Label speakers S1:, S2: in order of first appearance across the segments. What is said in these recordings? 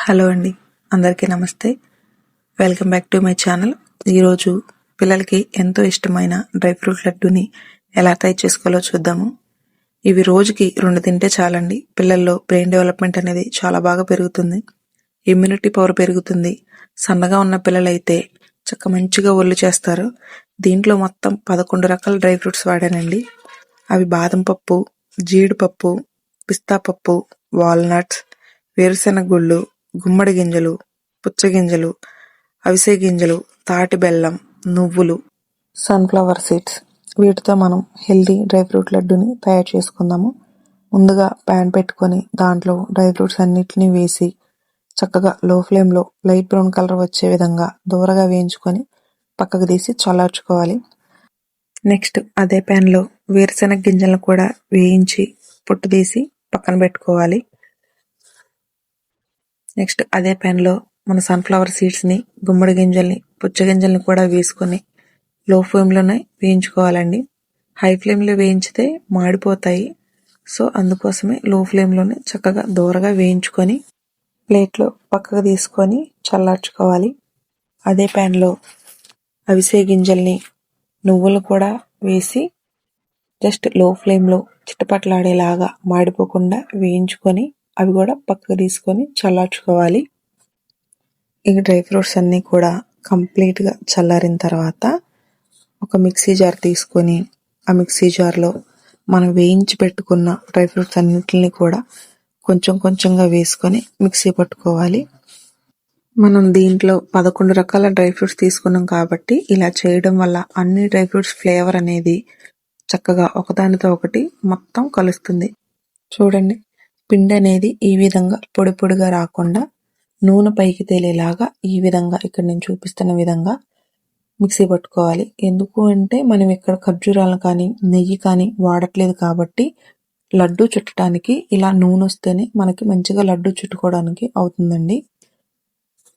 S1: Hello అండి, అందరికీ నమస్తే. Welcome back to my channel. ఈరోజు పిల్లలకి ఎంతో ఇష్టమైన డ్రై ఫ్రూట్ లడ్డూని ఎలా తయారు చేసుకోవాలో చూద్దాము. ఇవి రోజుకి 2 తింటే చాలండి. పిల్లల్లో బ్రెయిన్ డెవలప్మెంట్ అనేది చాలా బాగా పెరుగుతుంది, ఇమ్యూనిటీ పవర్ పెరుగుతుంది. సన్నగా ఉన్న పిల్లలైతే మంచిగా ఒళ్ళు చేస్తారు. దీంట్లో మొత్తం 11 రకాల డ్రై ఫ్రూట్స్ వాడానండి. అవి బాదం పప్పు, జీడిపప్పు, పిస్తా పప్పు, వాల్నట్స్, వేరుశెనగ గుళ్ళు, గుమ్మడి గింజలు, పుచ్చగింజలు, అవిసె గింజలు, తాటి బెల్లం, నువ్వులు, సన్ఫ్లవర్ సీడ్స్. వీటితో మనం హెల్దీ డ్రై ఫ్రూట్ లడ్డూని తయారు చేసుకుందాము. ముందుగా ప్యాన్ పెట్టుకొని దాంట్లో డ్రై ఫ్రూట్స్ అన్నిటిని వేసి చక్కగా లో ఫ్లేమ్లో లైట్ బ్రౌన్ కలర్ వచ్చే విధంగా దూరగా వేయించుకొని పక్కకు తీసి చల్లార్చుకోవాలి. నెక్స్ట్ అదే ప్యాన్లో వేరుశెనగ గింజలను కూడా వేయించి పొట్టు తీసి పక్కన పెట్టుకోవాలి. నెక్స్ట్ అదే ప్యాన్లో మన సన్ఫ్లవర్ సీడ్స్ని, గుమ్మడి గింజల్ని, పుచ్చగింజల్ని కూడా వేసుకొని లో ఫ్లేమ్లోనే వేయించుకోవాలండి. హై ఫ్లేమ్లో వేయించితే మాడిపోతాయి. సో అందుకోసమే లో ఫ్లేమ్లోనే చక్కగా దూరగా వేయించుకొని ప్లేట్లో పక్కకు తీసుకొని చల్లార్చుకోవాలి. అదే ప్యాన్లో అవిసె గింజల్ని, నువ్వులు కూడా వేసి జస్ట్ లో ఫ్లేమ్లో చిటపట్లాడేలాగా మాడిపోకుండా వేయించుకొని అవి కూడా పక్కకు తీసుకొని చల్లార్చుకోవాలి. ఈ డ్రై ఫ్రూట్స్ అన్నీ కూడా కంప్లీట్గా చల్లారిన తర్వాత ఒక మిక్సీ జార్ తీసుకొని ఆ మిక్సీ జార్లో మనం వేయించి పెట్టుకున్న డ్రై ఫ్రూట్స్ అన్నింటిని కూడా కొంచెం కొంచెంగా వేసుకొని మిక్సీ పట్టుకోవాలి. మనం దీంట్లో 11 రకాల డ్రై ఫ్రూట్స్ తీసుకున్నాం కాబట్టి ఇలా చేయడం వల్ల అన్ని డ్రై ఫ్రూట్స్ ఫ్లేవర్ అనేది చక్కగా ఒకదానితో ఒకటి మొత్తం కలుస్తుంది. చూడండి, పిండి అనేది ఈ విధంగా పొడి పొడిగా రాకుండా నూనె పైకి తేలేలాగా ఈ విధంగా ఇక్కడ నేను చూపిస్తున్న విధంగా మిక్సీ పట్టుకోవాలి. ఎందుకు అంటే మనం ఇక్కడ ఖర్జూరాలను కానీ నెయ్యి కానీ వాడట్లేదు కాబట్టి లడ్డు చుట్టడానికి ఇలా నూనె వస్తేనే మనకి మంచిగా లడ్డు చుట్టుకోవడానికి అవుతుందండి.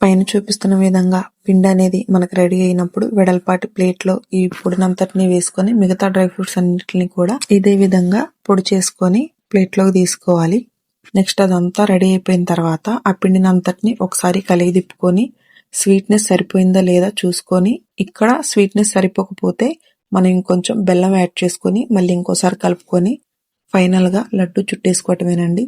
S1: పైన చూపిస్తున్న విధంగా పిండి అనేది మనకు రెడీ అయినప్పుడు వెడల్పాటి ప్లేట్లో ఈ పొడినంతటిని వేసుకొని మిగతా డ్రై ఫ్రూట్స్ అన్నిటిని కూడా ఇదే విధంగా పొడి చేసుకొని ప్లేట్లోకి తీసుకోవాలి. నెక్స్ట్ అదంతా రెడీ అయిపోయిన తర్వాత ఆ పిండిని అంతటిని ఒకసారి కలిగి తిప్పుకొని స్వీట్నెస్ సరిపోయిందా లేదా చూసుకొని, ఇక్కడ స్వీట్నెస్ సరిపోకపోతే మనం ఇంకొంచెం బెల్లం యాడ్ చేసుకొని మళ్ళీ ఇంకోసారి కలుపుకొని ఫైనల్గా లడ్డు చుట్టేసుకోవటమేనండి.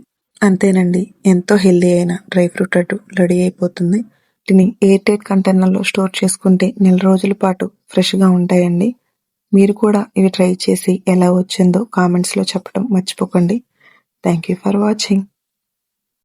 S1: అంతేనండి, ఎంతో హెల్దీ అయిన డ్రై ఫ్రూట్ లడ్డు రెడీ అయిపోతుంది. వీటిని ఎయిర్ టైట్ కంటైనర్లో స్టోర్ చేసుకుంటే 1 రోజుల పాటు ఫ్రెష్గా ఉంటాయండి. మీరు కూడా ఇవి ట్రై చేసి ఎలా వచ్చిందో కామెంట్స్లో చెప్పడం మర్చిపోకండి. Thank you for watching.